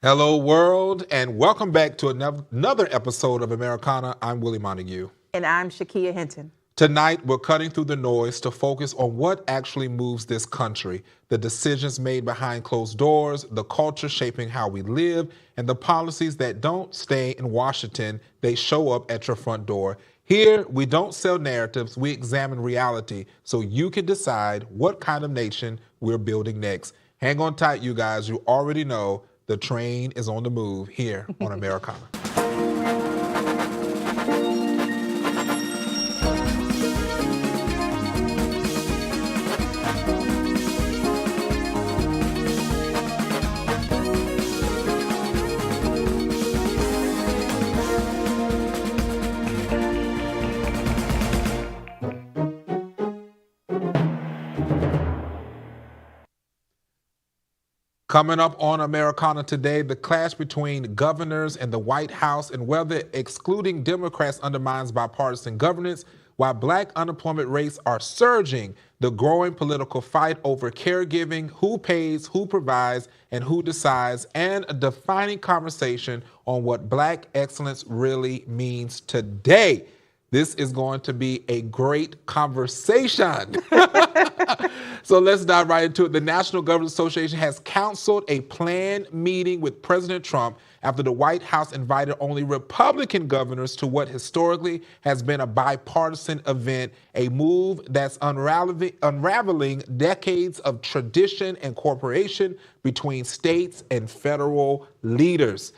Hello, world, and welcome back to another episode of Americana. I'm Willie Montague. And I'm Shakia Hinton. Tonight, we're cutting through the noise to focus on what actually moves this country, the decisions made behind closed doors, the culture shaping how we live, and the policies that don't stay in Washington, they show up at your front door. Here, we don't sell narratives, we examine reality so you can decide what kind of nation we're building next. Hang on tight, you guys. You already know the train is on the move here on Americana. Coming up on Americana today, the clash between governors and the White House and whether excluding Democrats undermines bipartisan governance, while black unemployment rates are surging, the growing political fight over caregiving, who pays, who provides, and who decides, and a defining conversation on what black excellence really means today. This is going to be a great conversation. So let's dive right into it. The National Governors Association has counseled a planned meeting with President Trump after the White House invited only Republican governors to what historically has been a bipartisan event, a move that's unraveling decades of tradition and cooperation between states and federal leaders.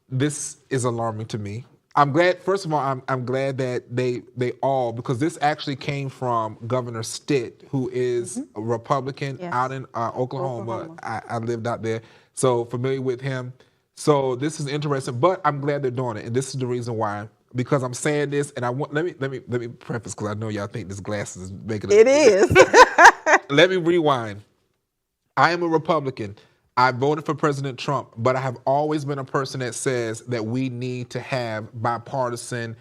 This is alarming to me. I'm glad, first of all, I'm glad that they all, because this actually came from Governor Stitt, who is a Republican out in Oklahoma. I lived out there, so familiar with him. So this is interesting, but I'm glad they're doing it, and this is the reason why. Because I'm saying this, and I want let me preface, because I know y'all think this glasses is making it is. Let me rewind. I am a Republican. I voted for President Trump, but I have always been a person that says that we need to have bipartisan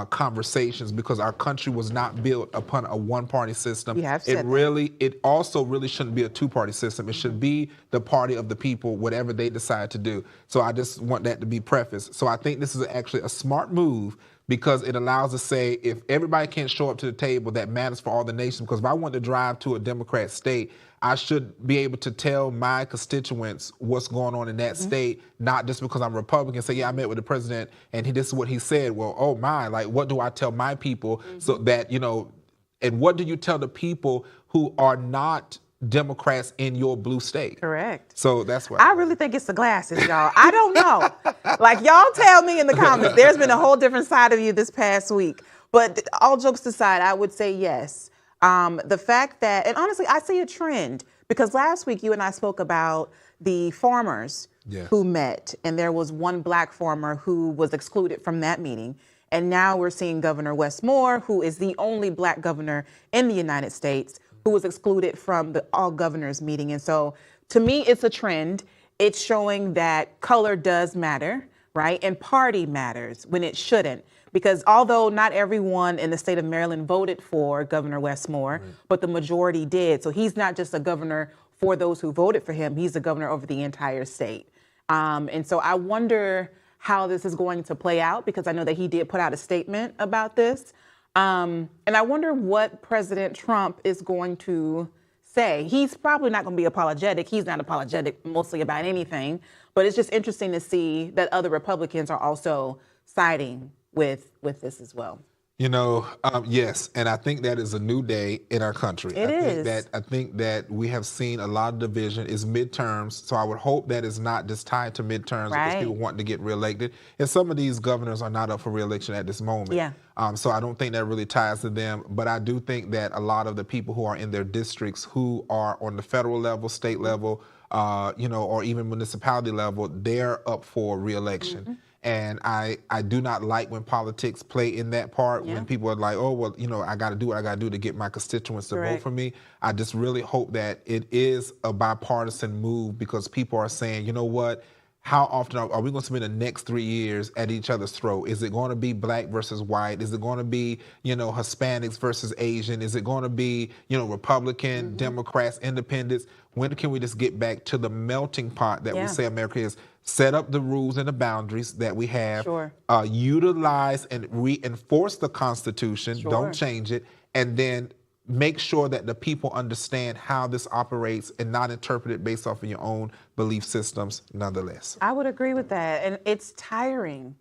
conversations because our country was not built upon a one-party system. You have said that. It also really shouldn't be a two-party system. It should be the party of the people, whatever they decide to do. So I just want that to be prefaced. So I think this is actually a smart move because it allows us to say if everybody can't show up to the table, that matters for all the nations. Because if I want to drive to a Democrat state, I should be able to tell my constituents what's going on in that state, not just because I'm a Republican. Say, yeah, I met with the president and this is what he said. Well, oh my, like what do I tell my people so that, and what do you tell the people who are not Democrats in your blue state? Correct. So that's what I really think it's the glasses, y'all. I don't know. Like, y'all tell me in the comments. There's been a whole different side of you this past week. But all jokes aside, I would say yes. The fact that, and honestly, I see a trend because last week you and I spoke about the farmers who met, and there was one black farmer who was excluded from that meeting. And now we're seeing Governor Wes Moore, who is the only black governor in the United States, who was excluded from the all governors meeting. And so to me, it's a trend. It's showing that color does matter, right? And party matters when it shouldn't. Because although not everyone in the state of Maryland voted for Governor Wes Moore, but the majority did. So he's not just a governor for those who voted for him. He's a governor over the entire state. And so I wonder how this is going to play out, because I know that he did put out a statement about this. And I wonder what President Trump is going to say. He's probably not going to be apologetic. He's not apologetic mostly about anything. But it's just interesting to see that other Republicans are also siding with this as well. Yes, and I think that is a new day in our country. I think that we have seen a lot of division. It's midterms, so I would hope that it's not just tied to midterms because people want to get reelected. And some of these governors are not up for reelection at this moment. Yeah. So I don't think that really ties to them. But I do think that a lot of the people who are in their districts, who are on the federal level, state level, or even municipality level, they're up for reelection. And I do not like when politics play in that part, when people are like, oh, well, I got to do what I got to do to get my constituents to vote for me. I just really hope that it is a bipartisan move because people are saying, you know what, how often are we going to spend the next 3 years at each other's throat? Is it going to be black versus white? Is it going to be, Hispanics versus Asian? Is it going to be, Republican, Democrats, independents? When can we just get back to the melting pot that we say America is? Set up the rules and the boundaries that we have. Sure. Utilize and reinforce the Constitution. Sure. Don't change it. And then make sure that the people understand how this operates and not interpret it based off of your own belief systems nonetheless. I would agree with that. And it's tiring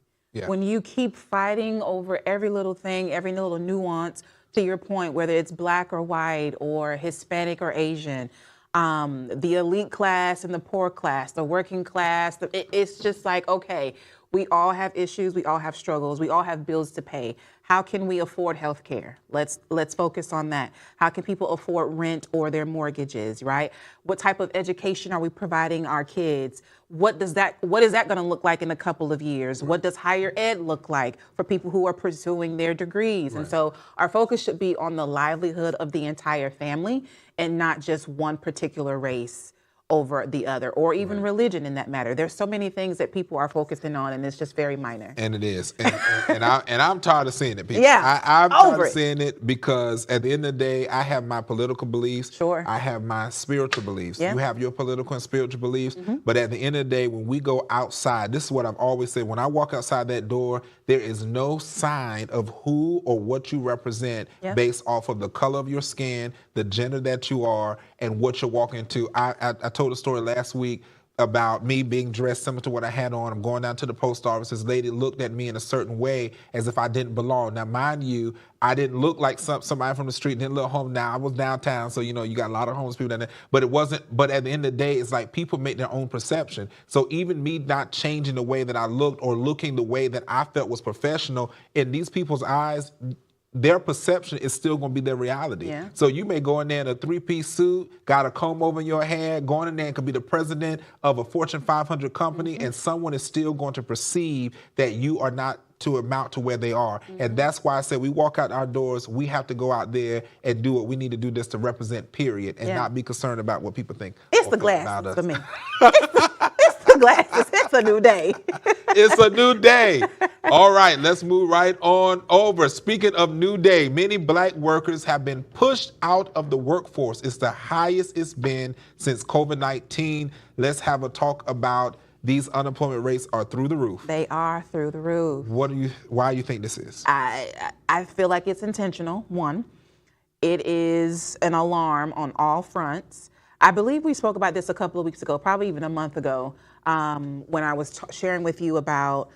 when you keep fighting over every little thing, every little nuance, to your point, whether it's black or white or Hispanic or Asian, the elite class and the poor class, the working class. It's just like, okay, we all have issues, we all have struggles, we all have bills to pay. How can we afford health care? Let's focus on that. How can people afford rent or their mortgages, right? What type of education are we providing our kids? What is that going to look like in a couple of years? Right. What does higher ed look like for people who are pursuing their degrees? Right. And so our focus should be on the livelihood of the entire family and not just one particular race over the other, or even religion in that matter. There's so many things that people are focusing on, and it's just very minor. And it is. And I'm tired of seeing it, people. Yeah, I'm tired of seeing it because at the end of the day, I have my political beliefs. Sure. I have my spiritual beliefs. Yeah. You have your political and spiritual beliefs. But at the end of the day, when we go outside, this is what I've always said. When I walk outside that door, there is no sign of who or what you represent based off of the color of your skin, the gender that you are, and what you're walking into. I told a story last week about me being dressed similar to what I had on. I'm going down to the post office. This lady looked at me in a certain way as if I didn't belong. Now, mind you, I didn't look like somebody from the street, didn't look home. Now, I was downtown, so, you got a lot of homeless people down there. But it wasn't, but at the end of the day, it's like people make their own perception. So even me not changing the way that I looked or looking the way that I felt was professional, in these people's eyes, their perception is still going to be their reality. Yeah. So you may go in there in a 3-piece suit, got a comb over your hair, going in there and could be the president of a Fortune 500 company, and someone is still going to perceive that you are not to amount to where they are. And that's why I said we walk out our doors, we have to go out there and do what we need to do just to represent, period, and not be concerned about what people think. It's the glasses for me. It's the glasses. It's a new day. It's a new day. All right, let's move right on over. Speaking of new day, many black workers have been pushed out of the workforce. It's the highest it's been since COVID-19. Let's have a talk about these unemployment rates are through the roof. They are through the roof. Why do you think this is? I feel like it's intentional. One, it is an alarm on all fronts. I believe we spoke about this a couple of weeks ago, probably even a month ago, when I was sharing with you about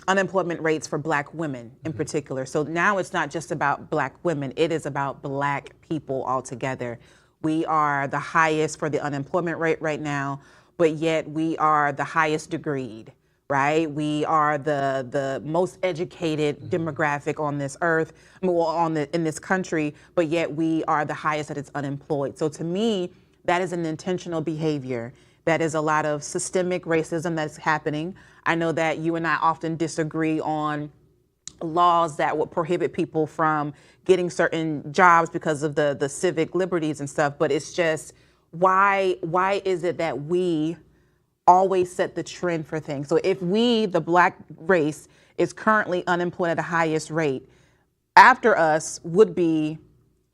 unemployment rates for black women in particular. So now it's not just about black women, it is about black people altogether. We are the highest for the unemployment rate right now, but yet we are the highest degreed, right? We are the most educated demographic on this earth, in this country, but yet we are the highest that it's unemployed. So to me, that is an intentional behavior. That is a lot of systemic racism that's happening. I know that you and I often disagree on laws that would prohibit people from getting certain jobs because of the civic liberties and stuff, but it's just, why is it that we always set the trend for things? So if we, the black race, is currently unemployed at the highest rate, after us would be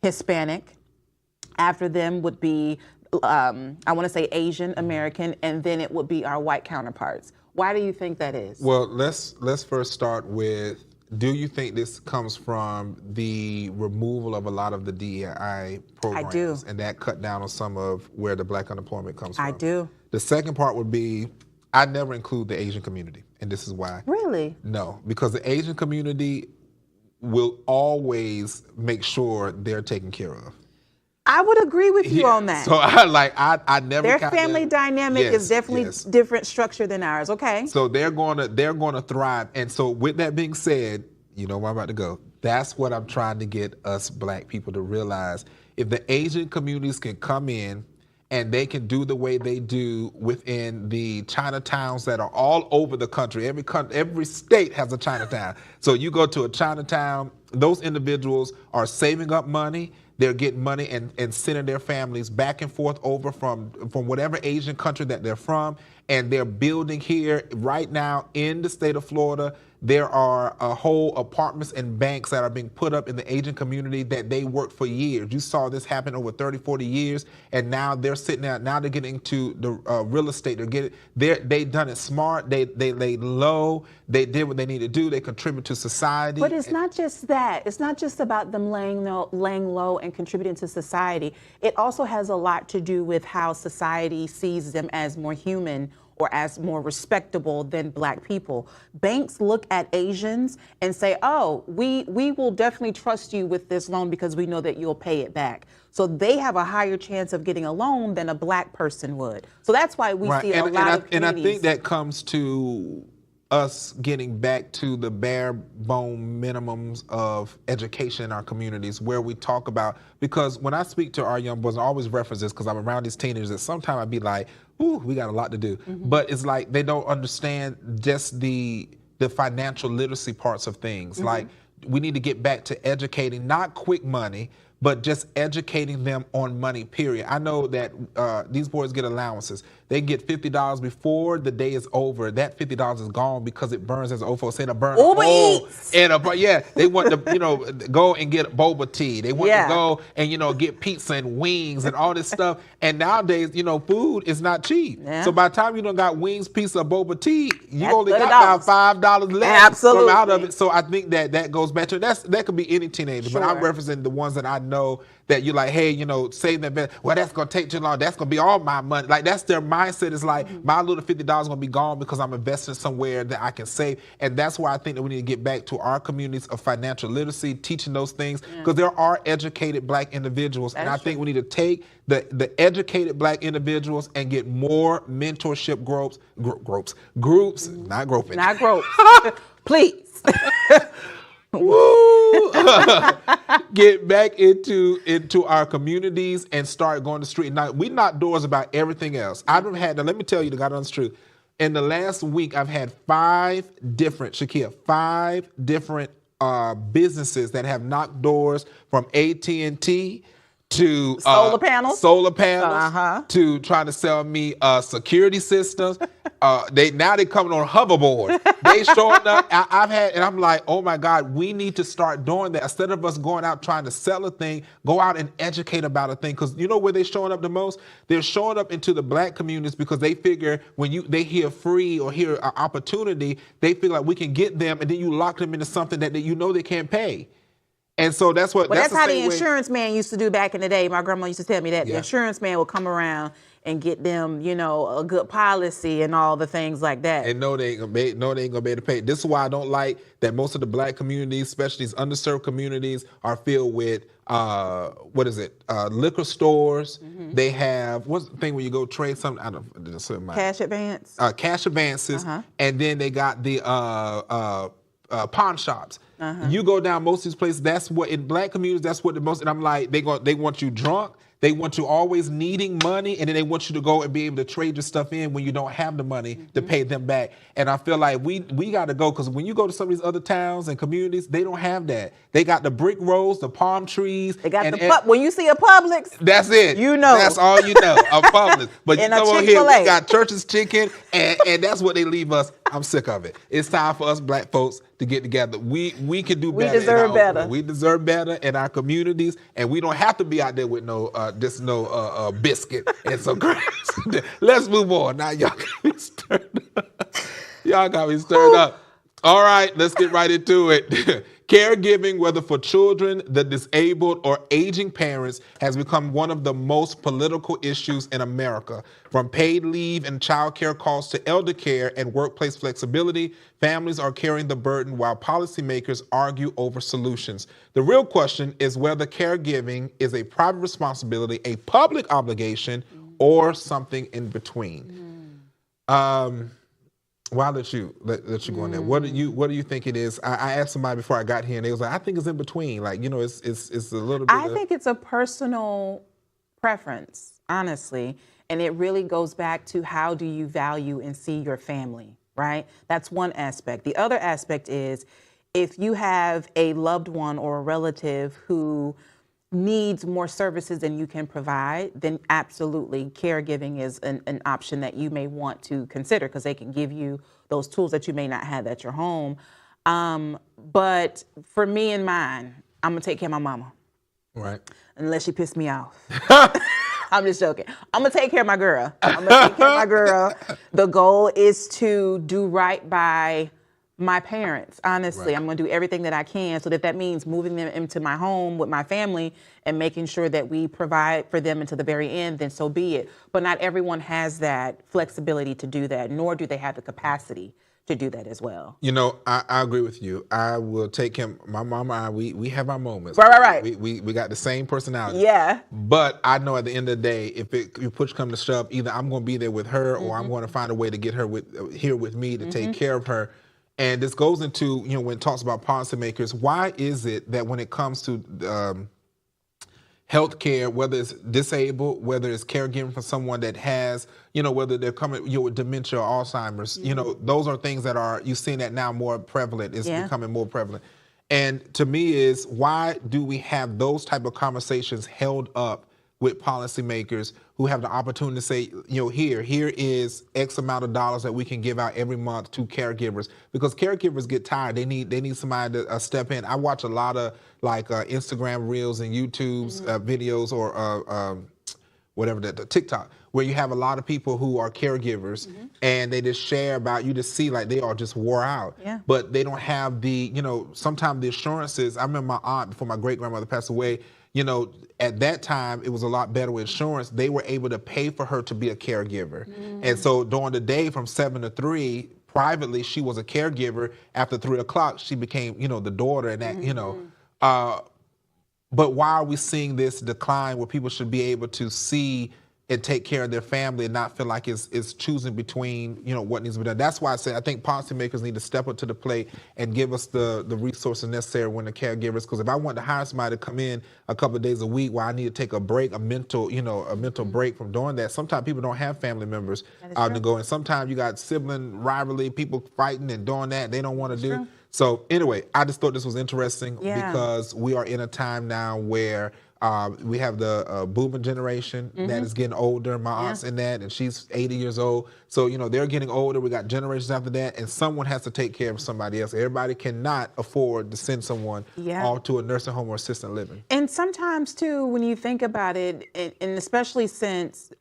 Hispanic, after them would be, I want to say Asian American, and then it would be our white counterparts. Why do you think that is? Well, let's first start with, do you think this comes from the removal of a lot of the DEI programs? I do. And that cut down on some of where the black unemployment comes from? I do. The second part would be, I never include the Asian community, and this is why. Really? No, because the Asian community will always make sure they're taken care of. I would agree with you on that. So I never. Their family dynamic is definitely different structure than ours. Okay. So they're gonna thrive. And so with that being said, you know where I'm about to go. That's what I'm trying to get us black people to realize. If the Asian communities can come in and they can do the way they do within the Chinatowns that are all over the country. Every state has a Chinatown. So you go to a Chinatown, those individuals are saving up money. They're getting money and sending their families back and forth over from whatever Asian country that they're from, and they're building here right now in the state of Florida. There are whole apartments and banks that are being put up in the Asian community that they worked for years. You saw this happen over 30, 40 years, and now they're sitting out. Now they're getting into the real estate. They done it smart. They laid low. They did what they need to do. They contribute to society. But it's not just that. It's not just about them laying low and contributing to society. It also has a lot to do with how society sees them as more human or as more respectable than Black people. Banks look at Asians and say, oh, we will definitely trust you with this loan because we know that you'll pay it back. So they have a higher chance of getting a loan than a Black person would. So that's why we see a lot of communities. And I think that comes to us getting back to the bare bone minimums of education in our communities, where we talk about, because when I speak to our young boys, I always reference this because I'm around these teenagers that sometimes I'd be like, ooh, we got a lot to do. But it's like they don't understand just the financial literacy parts of things. Like, we need to get back to educating, not quick money, but just educating them on money, period. I know that these boys get allowances. They get $50 before the day is over. That $50 is gone because it burns as OFO said, burn Uber Eats. And they want to, go and get boba tea. They want to go and, get pizza and wings and all this stuff. And nowadays, food is not cheap. Yeah. So by the time you don't got wings, pizza, boba tea, you only got about $5 left from out of it. So I think that goes back to, that could be any teenager, but I'm referencing the ones that I know that you're like, hey, save them. Well, that's going to take too long. That's going to be all my money. Like, that's their mindset, is like, my little $50 is going to be gone because I'm investing somewhere that I can save. And that's why I think that we need to get back to our communities of financial literacy, teaching those things, because there are educated Black individuals. And I think we need to take the educated Black individuals and get more mentorship groups, not groping. Not gropes. Please. Woo! Get back into our communities and start going to the street. Now, we knock doors about everything else. I've had, now let me tell you the God honest truth. In the last week, I've had 5 different businesses that have knocked doors, from AT&T to solar panels to trying to sell me security systems. They coming on hoverboard. They showing up. And I'm like, oh my God, we need to start doing that. Instead of us going out trying to sell a thing, go out and educate about a thing. Because you know where they're showing up the most? They're showing up into the Black communities because they figure when they hear free or hear an opportunity, they feel like we can get them, and then you lock them into something that they can't pay. And so that's what. Well, that's how the insurance man used to do back in the day. My grandma used to tell me that the insurance man would come around and get them, a good policy and all the things like that. And they ain't gonna be able to pay. This is why I don't like that most of the Black communities, especially these underserved communities, are filled with liquor stores. They have, what's the thing when you go trade something? I don't. Cash advance. Cash advances, and then they got the pawn shops. You go down most of these places, that's what, in Black communities, that's what the most, and I'm like, they want you drunk, they want you always needing money, and then they want you to go and be able to trade your stuff in when you don't have the money to pay them back. And I feel like we got to go, because when you go to some of these other towns and communities, they don't have that. They got the brick roads, the palm trees. They got when you see a Publix, that's it. That's all you know, a Publix. But you come over here, we got Church's Chicken, and that's what they leave us. I'm sick of it. It's time for us Black folks to get together. We can do better. We deserve better. We deserve better in our communities, and we don't have to be out there with no biscuit and some crazy. Let's move on. Now y'all got me stirred up. Y'all got me stirred up. All right, let's get right into it. Caregiving, whether for children, the disabled, or aging parents, has become one of the most political issues in America. From paid leave and child care costs to elder care and workplace flexibility, families are carrying the burden while policymakers argue over solutions. The real question is whether caregiving is a private responsibility, a public obligation, or something in between. Well, I'll let you go on there. What do you think it is? I asked somebody before I got here, and they was like, I think it's in between. Like, it's a little bit. I think it's a personal preference, honestly, and it really goes back to how do you value and see your family, right? That's one aspect. The other aspect is if you have a loved one or a relative who needs more services than you can provide, then absolutely caregiving is an option that you may want to consider, because they can give you those tools that you may not have at your home. But for me and mine, I'm gonna take care of my mama. Right. Unless she pissed me off. I'm just joking. I'm gonna take care of my girl. I'm gonna take care of my girl. The goal is to do right by my parents. Honestly, Right. I'm gonna do everything that I can. So that means moving them into my home with my family and making sure that we provide for them until the very end, then so be it. But not everyone has that flexibility to do that, nor do they have the capacity to do that as well. You know, I agree with you. I will take him. My mama and I, we have our moments. Right. We got the same personality. Yeah. But I know at the end of the day, if push come to shove, either I'm going to be there with her, or I'm going to find a way to get her here with me to take care of her. And this goes into, when it talks about policymakers, why is it that when it comes to healthcare, whether it's disabled, whether it's caregiving for someone that has, whether they're coming with dementia or Alzheimer's, those are things that you're seeing that now more prevalent. It's becoming more prevalent. And to me is, why do we have those type of conversations held up with policymakers who have the opportunity to say, here is X amount of dollars that we can give out every month to caregivers, because caregivers get tired. They need somebody to step in. I watch a lot of Instagram reels and YouTube's videos, or whatever, the TikTok, where you have a lot of people who are caregivers and they just share about, you just see like they are just wore out. Yeah. But they don't have the, sometimes the assurances. I remember my aunt, before my great grandmother passed away, at that time, it was a lot better with insurance. They were able to pay for her to be a caregiver. And so during the day from 7 to 3, privately, she was a caregiver. After 3 o'clock, she became, the daughter and that, but why are we seeing this decline where people should be able to see and take care of their family and not feel like it's choosing between, what needs to be done? That's why I say I think policymakers need to step up to the plate and give us the resources necessary when the caregivers, because if I want to hire somebody to come in a couple of days a week while I need to take a break, a mental break from doing that, sometimes people don't have family members out to go. And sometimes you got sibling rivalry, people fighting and doing that they don't want to do. True. So anyway, I just thought this was interesting because we are in a time now where we have the boomer generation that is getting older. My aunt's in that, and she's 80 years old. So, they're getting older. We got generations after that, and someone has to take care of somebody else. Everybody cannot afford to send someone all to a nursing home or assisted living. And sometimes, too, when you think about it, and especially since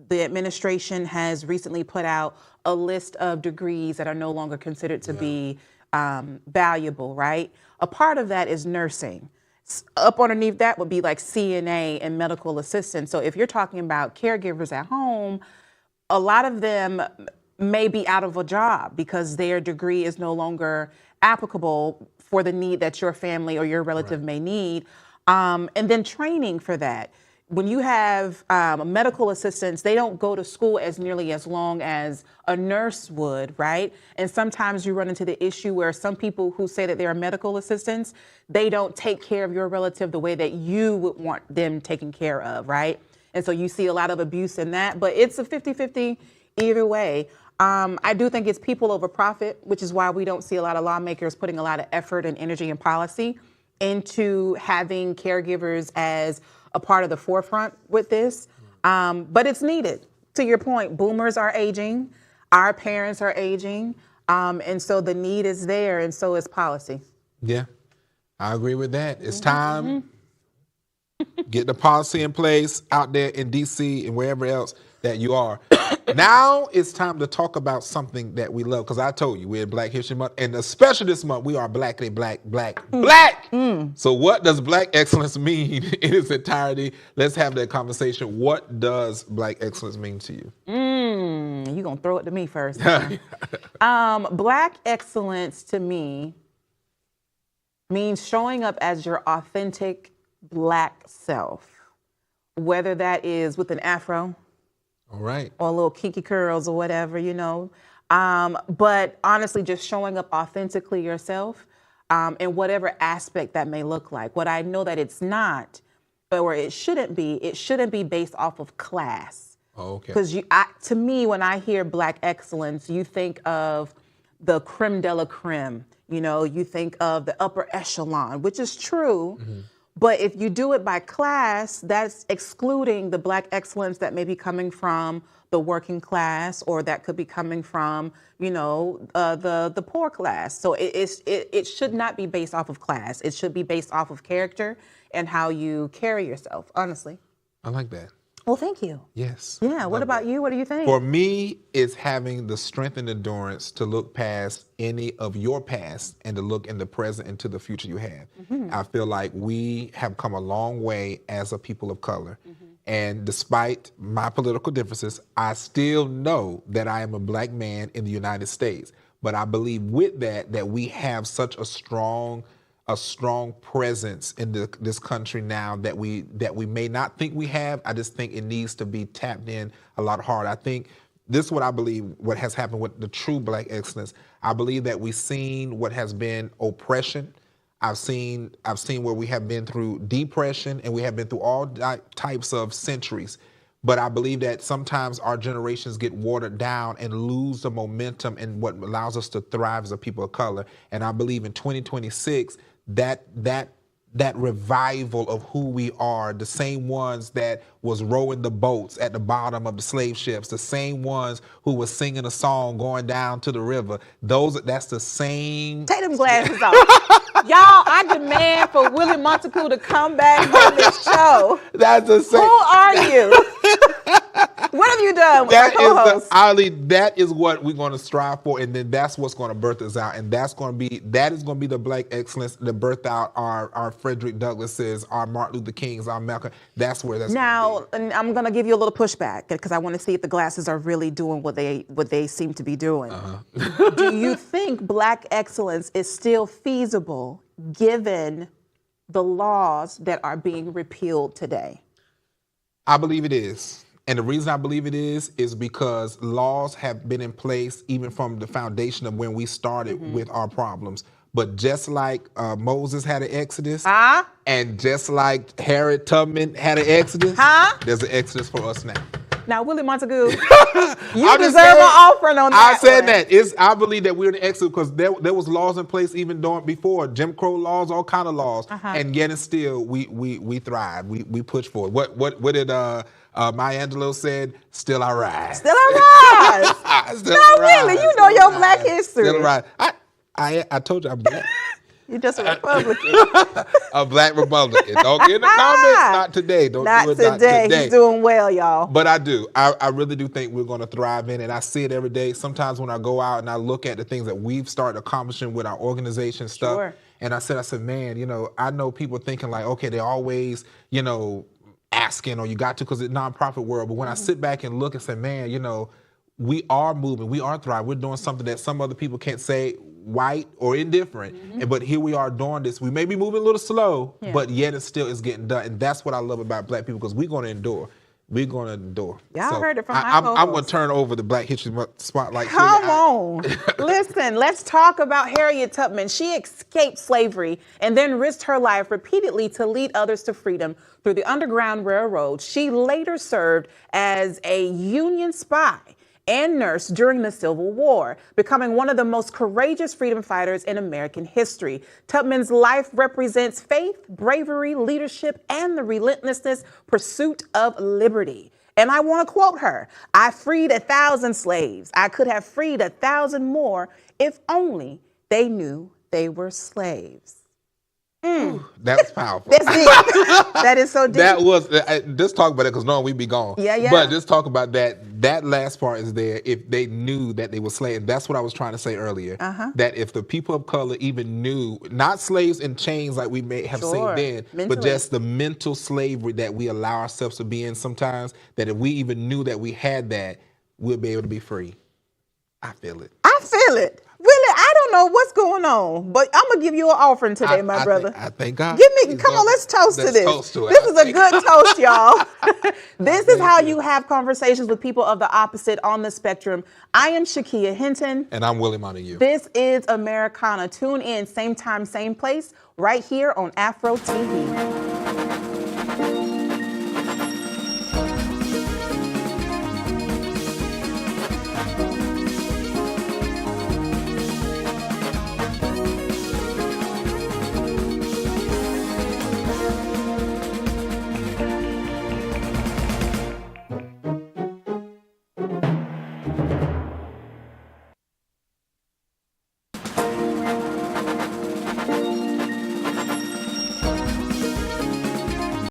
the administration has recently put out a list of degrees that are no longer considered to be valuable, right? A part of that is nursing. Up underneath that would be like CNA and medical assistants. So if you're talking about caregivers at home, a lot of them may be out of a job because their degree is no longer applicable for the need that your family or your relative may need. And then training for that. When you have medical assistants, they don't go to school as nearly as long as a nurse would, right? And sometimes you run into the issue where some people who say that they're medical assistants, they don't take care of your relative the way that you would want them taken care of, right? And so you see a lot of abuse in that, but it's a 50-50 either way. I do think it's people over profit, which is why we don't see a lot of lawmakers putting a lot of effort and energy and policy into having caregivers as a part of the forefront with this, but it's needed. To your point, boomers are aging, our parents are aging, and so the need is there, and so is policy. Yeah, I agree with that. It's time. Get the policy in place out there in D.C. and wherever else that you are. Now it's time to talk about something that we love, because I told you we're Black History Month, and especially this month we are blackly black. So what does Black excellence mean in its entirety? Let's have that conversation. What does Black excellence mean to you? You're going to throw it to me first. Black excellence to me means showing up as your authentic Black self, whether that is with an afro, all right, or little kinky curls or whatever, but honestly, just showing up authentically yourself in whatever aspect that may look like. What I know that it's not, but where it shouldn't be based off of class. Oh, okay. Because to me, when I hear Black excellence, you think of the creme de la creme. You think of the upper echelon, which is true. But if you do it by class, that's excluding the Black excellence that may be coming from the working class, or that could be coming from, the poor class. So it should not be based off of class. It should be based off of character and how you carry yourself, honestly. I like that. Well, thank you. Yes. Yeah, what about you? What do you think? For me, it's having the strength and endurance to look past any of your past and to look in the present and to the future you have. I feel like we have come a long way as a people of color. And despite my political differences, I still know that I am a Black man in the United States. But I believe with that we have such a strong presence in this country now that we may not think we have. I just think it needs to be tapped in a lot harder. I think this is what I believe what has happened with the true Black excellence. I believe that we've seen what has been oppression. I've seen where we have been through depression, and we have been through all types of centuries. But I believe that sometimes our generations get watered down and lose the momentum and what allows us to thrive as a people of color. And I believe in 2026, that revival of who we are, the same ones that was rowing the boats at the bottom of the slave ships, the same ones who was singing a song going down to the river, that's the same. Take them glasses off. Y'all, I demand for Willie Montague to come back on this show. That's the same. Who are you? What have you done with our co-host? That is what we're going to strive for, and then that's what's going to birth us out, and that is going to be the Black excellence that birth out our Frederick Douglasses, our Martin Luther Kings, our Malcolm. That's where that's now. And I'm going to give you a little pushback because I want to see if the glasses are really doing what they seem to be doing. Do you think Black excellence is still feasible given the laws that are being repealed today? I believe it is. And the reason I believe it is because laws have been in place even from the foundation of when we started with our problems. But just like Moses had an exodus, and just like Harriet Tubman had an exodus, there's an exodus for us now. Now, Willie Montague, you deserve an offering on that. I said that. I believe that we're in the exodus because there was laws in place even before, Jim Crow laws, all kind of laws, and yet and still we thrive. We push forward. What did Maya Angelou said? Still I rise. Still I rise. Really, you know your Black history. Still I rise. I told you I'm Black. You're just a Republican. A Black Republican. Don't get in the comments. Not today. Not today. He's doing well, y'all. But I do. I really do think we're going to thrive in it. I see it every day. Sometimes when I go out and I look at the things that we've started accomplishing with our organization stuff, and I said, man, I know people thinking like, okay, they're always, asking or you got to because it's nonprofit world. But when I sit back and look and say, man, we are moving, we are thriving. We're doing something that some other people can't say, white or indifferent. But here we are doing this. We may be moving a little slow, but yet it still is getting done. And that's what I love about Black people because we're going to endure. We're going to endure. Y'all heard it from I'm going to turn over the Black History Spotlight. Come on. Listen, let's talk about Harriet Tubman. She escaped slavery and then risked her life repeatedly to lead others to freedom through the Underground Railroad. She later served as a Union spy and nurse during the Civil War, becoming one of the most courageous freedom fighters in American history. Tubman's life represents faith, bravery, leadership, and the relentless pursuit of liberty. And I want to quote her, "I freed 1,000 slaves. I could have freed 1,000 more if only they knew they were slaves." That was powerful. That's deep. That is so deep. That was, just talk about it because no, we'd be gone. Yeah. But just talk about that. That last part is there. If they knew that they were slaves, that's what I was trying to say earlier. That if the people of color even knew, not slaves in chains like we may have seen then, but just the mental slavery that we allow ourselves to be in sometimes, that if we even knew that we had that, we'll be able to be free. I feel it. I feel it. Really, I don't know what's going on, but I'm gonna give you an offering today, my brother. I thank God. Come on, let's toast to this. Toast to it. This is a good toast, y'all. This is how you have conversations with people of the opposite on the spectrum. I am Shakia Hinton. And I'm Willie Montague. This is Americana. Tune in, same time, same place, right here on AFRO TV.